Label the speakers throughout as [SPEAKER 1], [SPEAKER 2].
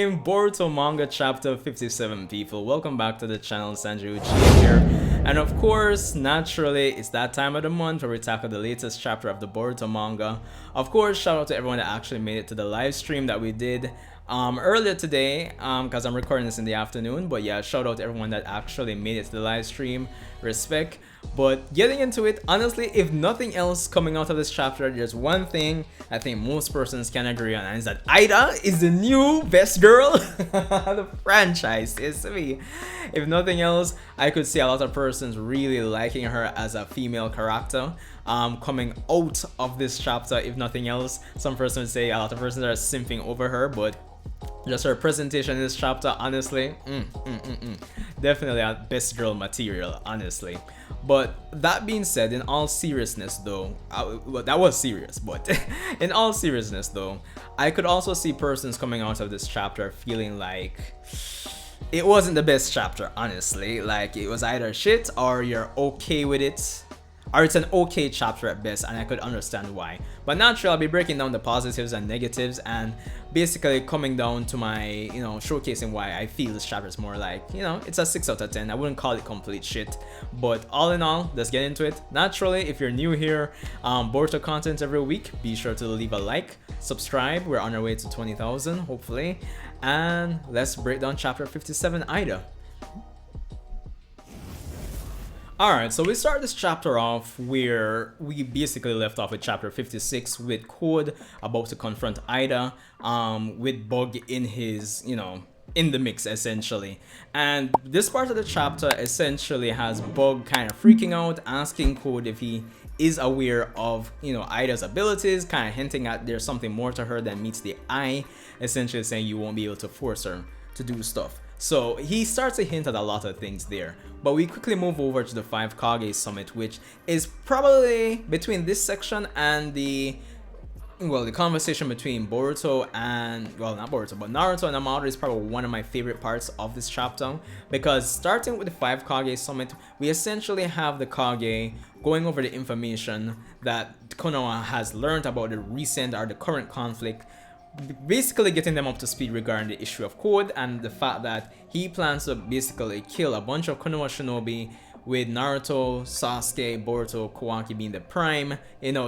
[SPEAKER 1] stream, Boruto Manga Chapter 57, people. Welcome back to the channel, Sanjae Uchiha here. And of course, naturally, it's that time of the month where we tackle the latest chapter of the Boruto manga. Of course, shout out to everyone that actually made it to the live stream that we did earlier today, because I'm recording this in the afternoon. But yeah, shout out to everyone that actually made it to the live stream. Respect. But getting into it, honestly, if nothing else coming out of this chapter, there's one thing I think most persons can agree on, and it's that Eida is the new best girl of the franchise. It's me. If nothing else, I could see a lot of persons really liking her as a female character coming out of this chapter. If nothing else, some persons would say a lot of persons are simping over her, but just her presentation in this chapter, honestly, definitely a best girl material, honestly. But that being said, in all seriousness though, well, that was serious, but in all seriousness though, I could also see persons coming out of this chapter feeling like it wasn't the best chapter, honestly. Like, it was either shit or you're okay with it, or it's an okay chapter at best, and I could understand why. But naturally, I'll be breaking down the positives and negatives and basically coming down to my, showcasing why I feel this chapter is more like, it's a 6 out of 10. I wouldn't call it complete shit. But all in all, let's get into it. Naturally, if you're new here, Boruto content every week, be sure to leave a like, subscribe. We're on our way to 20,000, hopefully. And let's break down chapter 57, Eida. Alright, so we start this chapter off where we basically left off with chapter 56 with Code about to confront Eida with Bug in his, in the mix essentially. And this part of the chapter essentially has Bug kind of freaking out, asking Code if he is aware of, Eida's abilities, kind of hinting at there's something more to her than meets the eye, essentially saying you won't be able to force her to do stuff. So he starts to hint at a lot of things there, but we quickly move over to the Five Kage summit, which is probably between this section and the conversation between Boruto and, not Boruto, but Naruto and Amado is probably one of my favorite parts of this chapter, because starting with the Five Kage summit, we essentially have the Kage going over the information that Konoha has learned about the recent or the current conflict, basically getting them up to speed regarding the issue of Code and the fact that he plans to basically kill a bunch of Konoha shinobi, with Naruto, Sasuke, Boruto, Kawaki being the prime,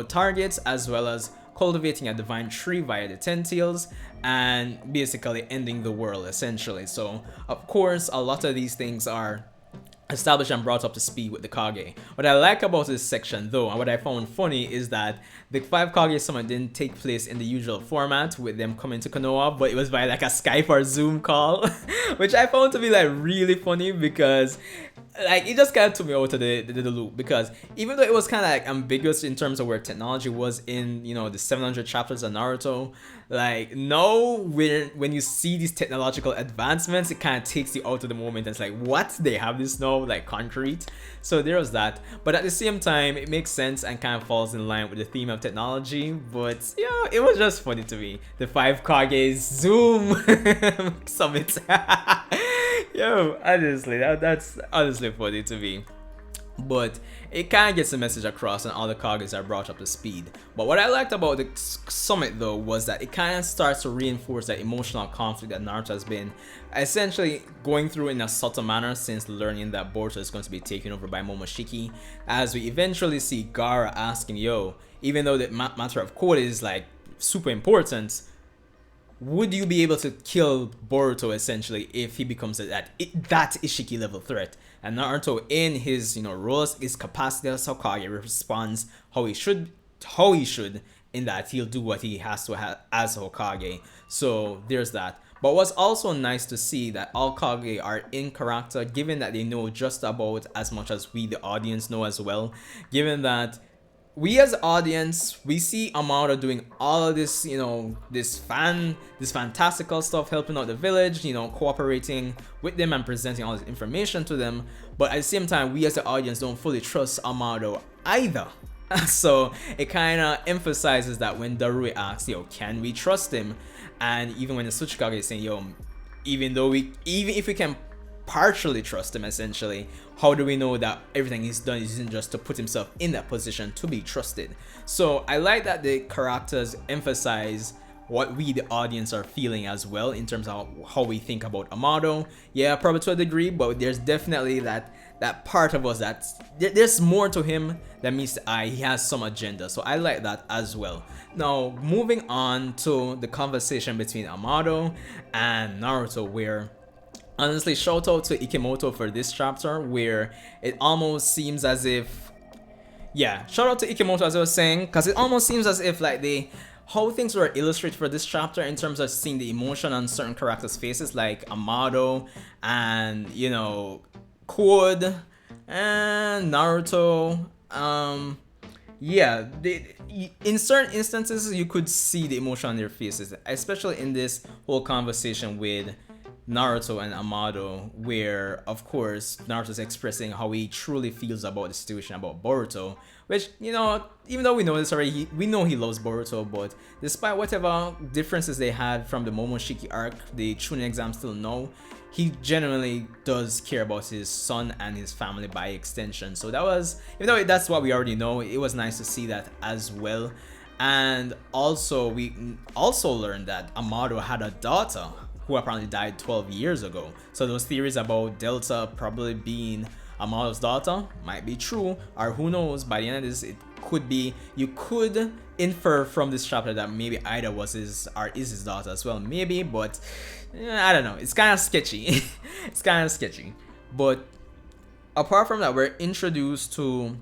[SPEAKER 1] targets, as well as cultivating a divine tree via the 10 tails and basically ending the world essentially. So of course a lot of these things are established and brought up to speed with the Kage. What I like about this section though, and what I found funny, is that the Five Kage summit didn't take place in the usual format with them coming to Konoha, but it was by like a Skype or Zoom call, which I found to be like really funny, because like it just kind of took me out of the loop, because even though it was kind of like ambiguous in terms of where technology was in the 700 chapters of Naruto, like now when you see these technological advancements, it kind of takes you out of the moment. It's like, what, they have this now, like concrete? So there was that, but at the same time it makes sense and kind of falls in line with the theme of technology. But it was just funny to me, the Five Kage's Zoom summit. Honestly, that's honestly funny to me. But it kind of gets the message across and all the Kages are brought up to speed. But what I liked about the summit though was that it kind of starts to reinforce that emotional conflict that Naruto has been essentially going through in a subtle manner since learning that Boruto is going to be taken over by Momoshiki, as we eventually see Gaara asking, even though the matter of Code is like super important, would you be able to kill Boruto essentially if he becomes that Ishiki level threat? And Naruto, in his roles, his capacity as Hokage, responds how he should, in that he'll do what he has to as Hokage. So there's that. But what's also nice to see that all Kage are in character, given that they know just about as much as we the audience know as well, given that we as audience, we see Amado doing all of this, this fantastical stuff, helping out the village, cooperating with them and presenting all this information to them. But at the same time, we as the audience don't fully trust Amado either. So it kind of emphasizes that when Darui asks, can we trust him? And even when the Tsuchikage is saying, even if we can partially trust him essentially, how do we know that everything he's done isn't just to put himself in that position to be trusted? So I like that the characters emphasize what we the audience are feeling as well in terms of how we think about Amado. Yeah, probably to a degree, but there's definitely that part of us that there's more to him than meets the eye. He has some agenda, so I like that as well. Now moving on to the conversation between Amado and Naruto, where honestly, shout out to Ikemoto for this chapter, where it almost seems as if, yeah, shout out to Ikemoto as I was saying, because it almost seems as if like how things were illustrated for this chapter in terms of seeing the emotion on certain characters' faces, like Amado and, you know, Code and Naruto. Yeah, in certain instances you could see the emotion on their faces, especially in this whole conversation with Naruto and Amado, where of course Naruto's expressing how he truly feels about the situation about Boruto, which, you know, even though we know this already, we know he loves Boruto, but despite whatever differences they had from the Momoshiki arc, the Chunin exam still no, he genuinely does care about his son and his family by extension. So that was, even though that's what we already know, it was nice to see that as well. And also we also learned that Amado had a daughter who apparently died 12 years ago. So those theories about Delta probably being Amado's daughter might be true, or who knows, by the end of this it could be, you could infer from this chapter that maybe Eida was his daughter as well, maybe, but I don't know, it's kind of sketchy. It's kind of sketchy. But apart from that, we're introduced to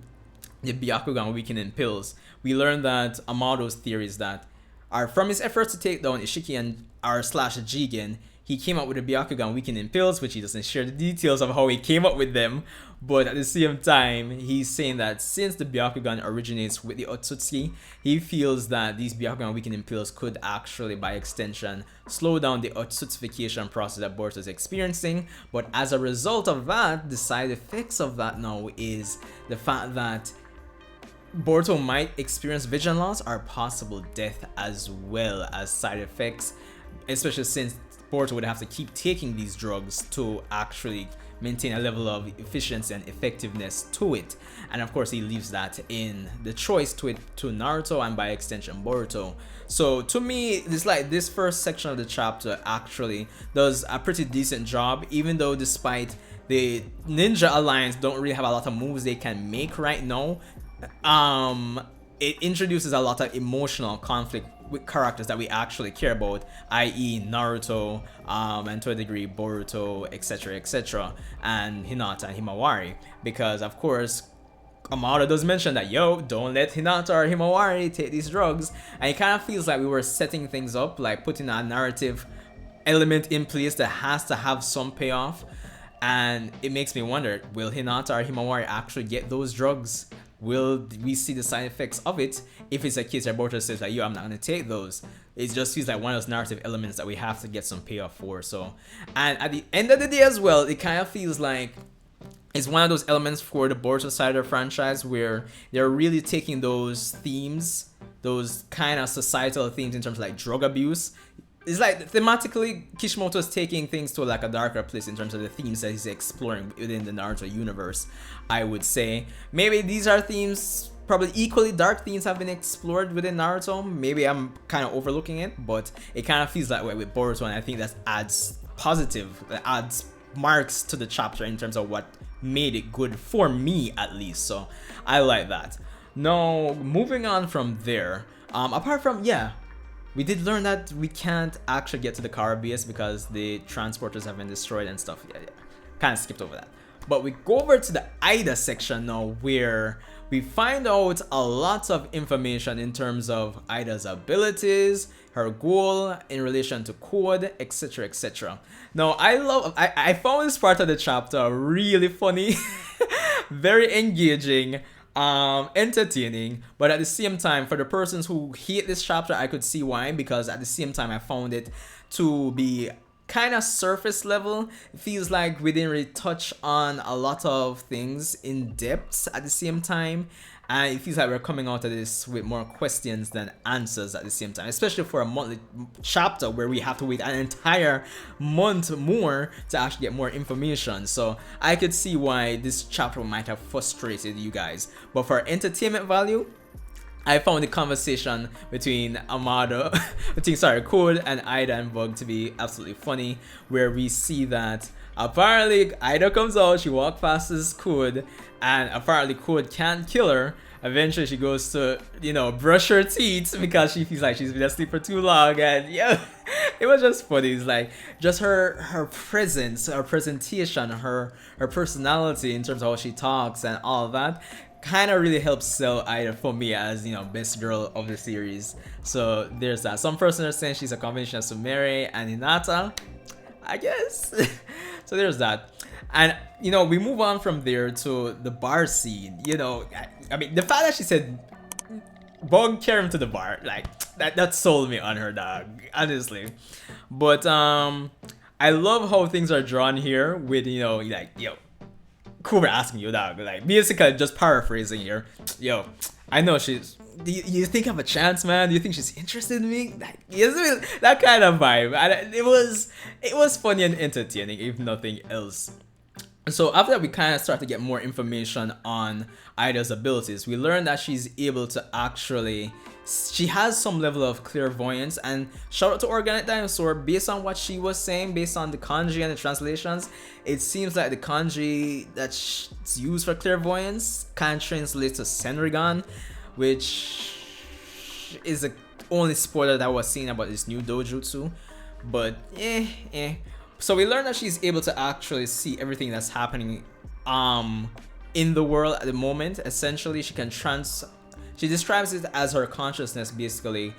[SPEAKER 1] the Byakugan weakening pills. We learned that Amado's theories that are from his efforts to take down Ishiki and r/Jigen, he came up with the Byakugan weakening pills, which he doesn't share the details of how he came up with them, but at the same time, he's saying that since the Byakugan originates with the Otsutsuki, he feels that these Byakugan weakening pills could actually, by extension, slow down the Otsutsufication process that Boruto is experiencing. But as a result of that, the side effects of that now is the fact that Boruto might experience vision loss or possible death as well as side effects, especially since Boruto would have to keep taking these drugs to actually maintain a level of efficiency and effectiveness to it. And of course he leaves that in the choice to Naruto and by extension Boruto. So to me, this first section of the chapter actually does a pretty decent job, even though despite the Ninja Alliance don't really have a lot of moves they can make right now. It introduces a lot of emotional conflict with characters that we actually care about, i.e. Naruto, and to a degree Boruto, etc, and Hinata and Himawari, because of course Amado does mention that, yo, don't let Hinata or Himawari take these drugs, and it kind of feels like we were setting things up, like putting a narrative element in place that has to have some payoff, and it makes me wonder, will Hinata or Himawari actually get those drugs? Will we see the side effects of it? If it's a case where Boruto says like, yo, I'm not gonna take those, it just feels like one of those narrative elements that we have to get some payoff for. So, and at the end of the day as well, it kind of feels like it's one of those elements for the Boruto side of the franchise where they're really taking those themes, those kind of societal themes in terms of like drug abuse. It's like thematically Kishimoto is taking things to like a darker place in terms of the themes that he's exploring within the Naruto universe. I would say maybe these are themes, probably equally dark themes have been explored within Naruto. Maybe I'm kind of overlooking it, but it kind of feels that way with Boruto, and I think that adds marks to the chapter in terms of what made it good for me at least. So I like that. Now moving on from there, apart from, yeah, we did learn that we can't actually get to the Kara base because the transporters have been destroyed and stuff. Yeah. Kind of skipped over that. But we go over to the Eida section now, where we find out a lot of information in terms of Eida's abilities, her goal in relation to code, etc, etc. Now I found this part of the chapter really funny, very engaging, entertaining, but at the same time, for the persons who hate this chapter, I could see why, because at the same time I found it to be kind of surface level. It feels like we didn't really touch on a lot of things in depth at the same time, and it feels like we're coming out of this with more questions than answers at the same time, especially for a monthly chapter where we have to wait an entire month more to actually get more information. So I could see why this chapter might have frustrated you guys, but for entertainment value, I found the conversation between Amado, between sorry, Code and Ida and Bug to be absolutely funny, where we see that apparently Ida comes out, she walks past this Code, and apparently Code can't kill her. Eventually, she goes to, brush her teeth because she feels like she's been asleep for too long, and yeah, it was just funny. It's like just her presence, her presentation, her personality in terms of how she talks and all of that kind of really helps sell Ida for me as best girl of the series. So there's that. Some person are saying she's a combination of Sumire and Hinata, I guess. So there's that. And we move on from there to the bar scene. I mean, the fact that she said Bug carry him to the bar, like that sold me on her, dog, honestly. But I love how things are drawn here with Cooper asking you, dog, like basically just paraphrasing here. Yo, I know she's. Do you think I have a chance, man? Do you think she's interested in me? Like, that kind of vibe. And it was funny and entertaining, if nothing else. So after that, we kind of start to get more information on Ida's abilities. We learn that she's able to actually, she has some level of clairvoyance, and shout out to Organic Dinosaur, based on what she was saying, based on the kanji and the translations, it seems like the kanji that's used for clairvoyance can translate to Senrigan, which is the only spoiler that was seen about this new dojutsu. But so we learned that she's able to actually see everything that's happening in the world at the moment. Essentially, she describes it as her consciousness basically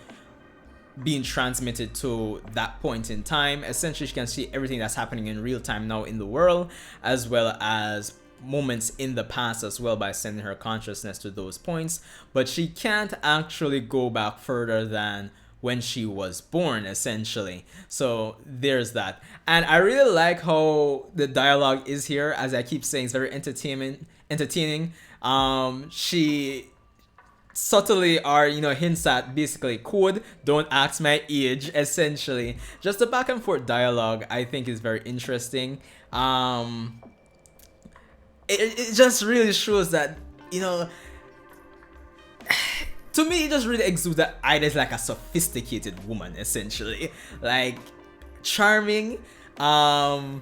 [SPEAKER 1] being transmitted to that point in time. Essentially, she can see everything that's happening in real time now in the world, as well as moments in the past as well, by sending her consciousness to those points. But she can't actually go back further than when she was born, essentially. So there's that. And I really like how the dialogue is here. As I keep saying, it's very entertaining. She subtly hints at basically code, don't ask my age, essentially. Just the back and forth dialogue I think is very interesting. It just really shows that to me, it just really exudes that Ida is like a sophisticated woman, essentially. Like, charming, not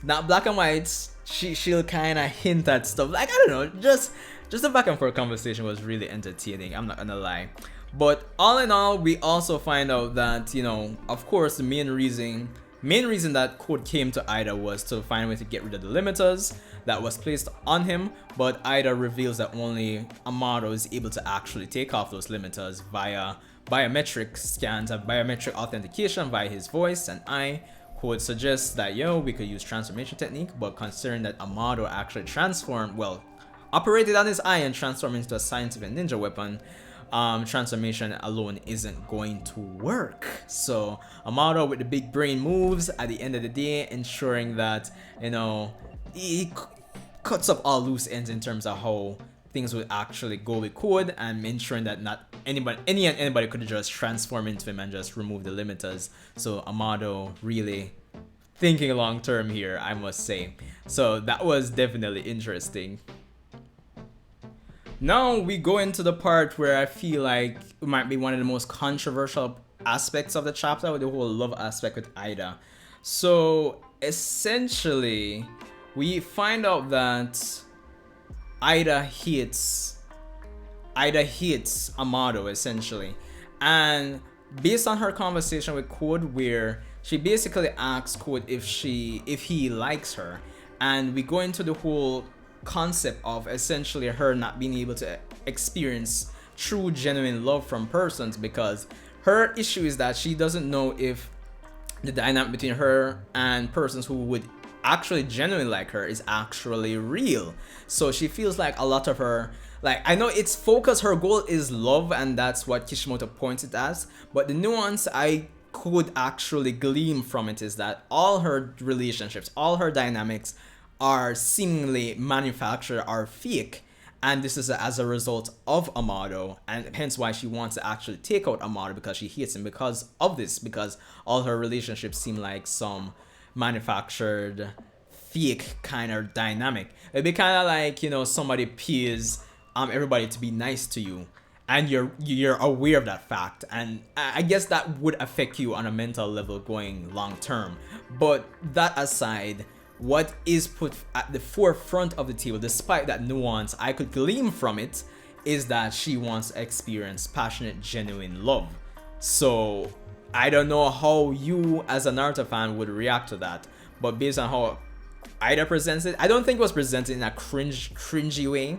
[SPEAKER 1] black and white. She'll kind of hint at stuff. Like, I don't know, just the back and forth conversation was really entertaining, I'm not gonna lie. But all in all, we also find out that, of course, the main reason that Code came to Ida was to find a way to get rid of the limiters that was placed on him, but Ida reveals that only Amado is able to actually take off those limiters via biometric scans and biometric authentication via his voice and eye. Code suggests that we could use transformation technique, but considering that Amado actually operated on his eye and transformed into a scientific ninja weapon, transformation alone isn't going to work. So Amado, with the big brain moves at the end of the day, ensuring that he cuts up all loose ends in terms of how things would actually go with Code, and ensuring that not anybody could just transform into him and just remove the limiters. So Amado really thinking long term here, I must say. So that was definitely interesting. Now we go into the part where I feel like it might be one of the most controversial aspects of the chapter, with the whole love aspect with Ida. So essentially, we find out that Ida hates Amado, essentially. And based on her conversation with Code, where she basically asks Code if he likes her, and we go into the whole concept of essentially her not being able to experience true genuine love from persons, because her issue is that she doesn't know if the dynamic between her and persons who would actually genuinely like her is actually real. So she feels like a lot of her, like, I know it's focus, her goal is love, and that's what Kishimoto points it as, but the nuance I could actually glean from it is that all her relationships, all her dynamics are seemingly manufactured, are fake, and this is as a result of Amado, and hence why she wants to actually take out Amado, because she hates him because of this, because all her relationships seem like some manufactured fake kind of dynamic. It'd be kind of like somebody pays everybody to be nice to you, and you're aware of that fact, and I guess that would affect you on a mental level going long term. But that aside, what is put at the forefront of the table, despite that nuance I could glean from it, is that she wants to experience passionate, genuine love. So I don't know how you as a Naruto fan would react to that, but based on how Eida presents it, I don't think it was presented in a cringy way.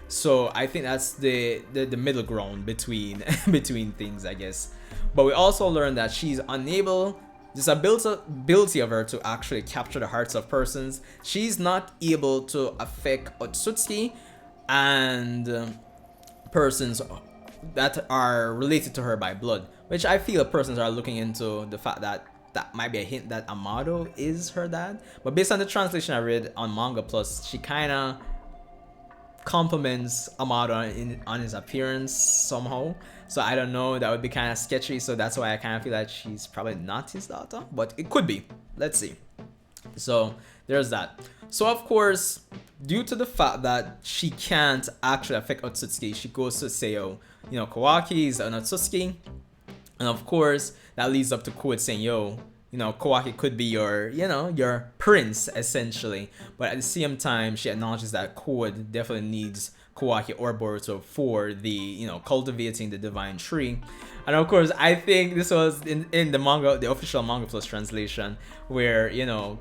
[SPEAKER 1] So I think that's the middle ground between between things, I guess. But we also learned that she's unable, this ability of her to actually capture the hearts of persons. She's not able to affect Otsutsuki and persons that are related to her by blood, which I feel persons are looking into the fact that that might be a hint that Amado is her dad. But based on the translation I read on Manga Plus, she kind of compliments Amado on his appearance somehow. So I don't know, that would be kind of sketchy. So that's why I kind of feel like she's probably not his daughter, but it could be. Let's see. So there's that. So of course, due to the fact that she can't actually affect Otsutsuki, she goes to Seo, Kawaki is an Otsutsuki. And of course, that leads up to Code saying, yo, Kawaki could be your prince, essentially. But at the same time, she acknowledges that Code definitely needs Kawaki or Boruto for the, cultivating the divine tree. And of course, I think this was in the manga, the official Manga Plus translation, where,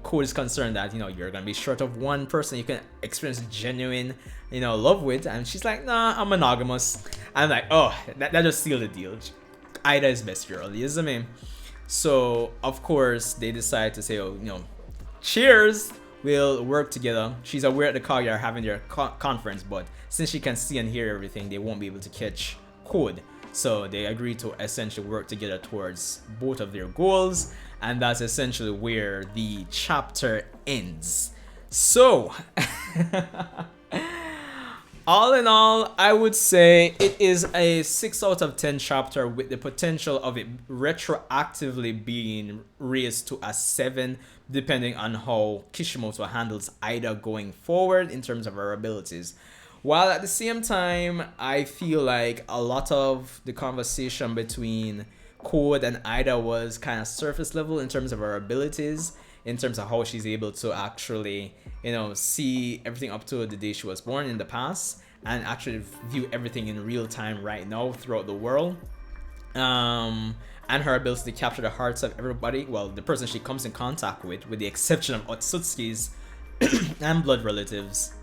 [SPEAKER 1] Code is concerned that, you're going to be short of one person you can experience genuine, love with. And she's like, nah, I'm monogamous. I'm like, oh, that just sealed the deal. Eida is best girl, isn't it? So, of course, they decide to say, cheers, we'll work together. She's aware that the Kage are having their conference, but since she can see and hear everything, they won't be able to catch Code. So they agree to essentially work together towards both of their goals, and that's essentially where the chapter ends. So, all in all, I would say it is a 6 out of 10 chapter with the potential of it retroactively being raised to a 7, depending on how Kishimoto handles Eida going forward in terms of her abilities. While at the same time, I feel like a lot of the conversation between Code and Eida was kind of surface level in terms of her abilities, in terms of how she's able to actually, see everything up to the day she was born in the past and actually view everything in real time right now throughout the world. And her ability to capture the hearts of everybody, well, the person she comes in contact with the exception of Otsutsuki's and blood relatives.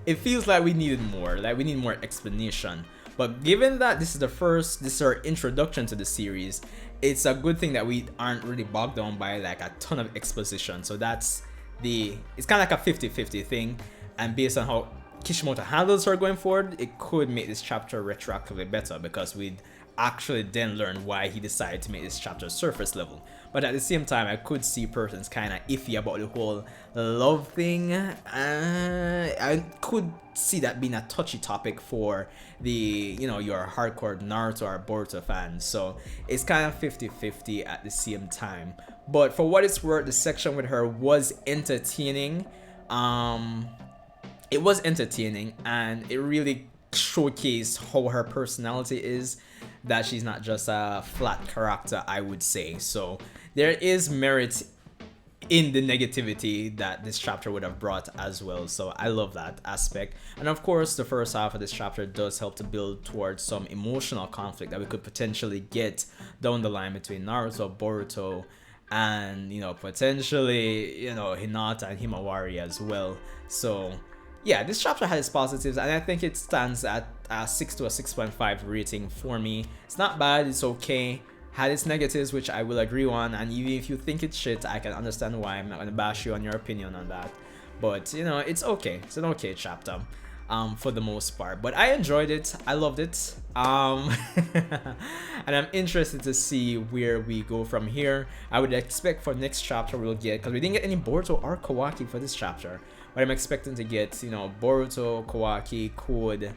[SPEAKER 1] It feels like we needed more, like we need more explanation. But given that this is our introduction to the series, it's a good thing that we aren't really bogged down by like a ton of exposition. So it's kind of like a 50-50 thing. And based on how Kishimoto handles her going forward, it could make this chapter retroactively better because we'd actually then learn why he decided to make this chapter surface level. But at the same time, I could see persons kind of iffy about the whole love thing. I could see that being a touchy topic for the, your hardcore Naruto or Boruto fans. So it's kind of 50-50 at the same time. But for what it's worth, the section with her was entertaining. It was entertaining, and it really showcased how her personality is, that she's not just a flat character, I would say. So there is merit in the negativity that this chapter would have brought as well. So I love that aspect. And of course, the first half of this chapter does help to build towards some emotional conflict that we could potentially get down the line between Naruto, Boruto, and potentially Hinata and Himawari as well. So yeah, this chapter has its positives, and I think it stands at a 6 to a 6.5 rating for me. It's not bad, it's okay. Had its negatives, which I will agree on, and even if you think it's shit, I can understand why. I'm not gonna bash you on your opinion on that. But it's okay. It's an okay chapter, for the most part. But I enjoyed it. I loved it. And I'm interested to see where we go from here. I would expect for next chapter we'll get, because we didn't get any Boruto or Kawaki for this chapter, but I'm expecting to get Boruto, Kawaki, Code,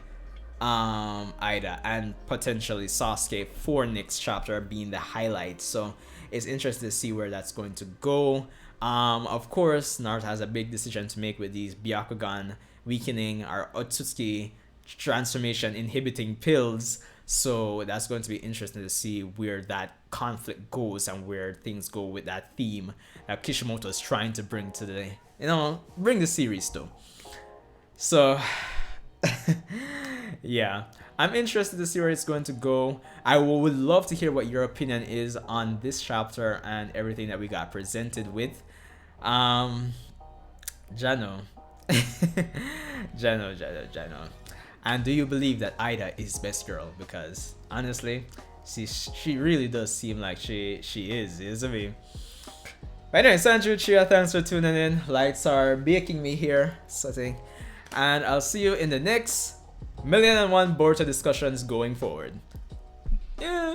[SPEAKER 1] Eida, and potentially Sasuke for next chapter being the highlight. So it's interesting to see where that's going to go. Of course, Naruto has a big decision to make with these Byakugan weakening our Otsutsuki transformation inhibiting pills. So that's going to be interesting to see where that conflict goes and where things go with that theme that Kishimoto is trying to bring to the, bring the series to. So, yeah, I'm interested to see where it's going to go. I would love to hear what your opinion is on this chapter and everything that we got presented with. Jano. Jano. And do you believe that Eida is best girl? Because honestly, she really does seem like she is, isn't it? But anyway, Sanjae, Uchiha, thanks for tuning in. Lights are baking me here, sweating. And I'll see you in the next 1,000,001 Boruto discussions going forward. Yeah.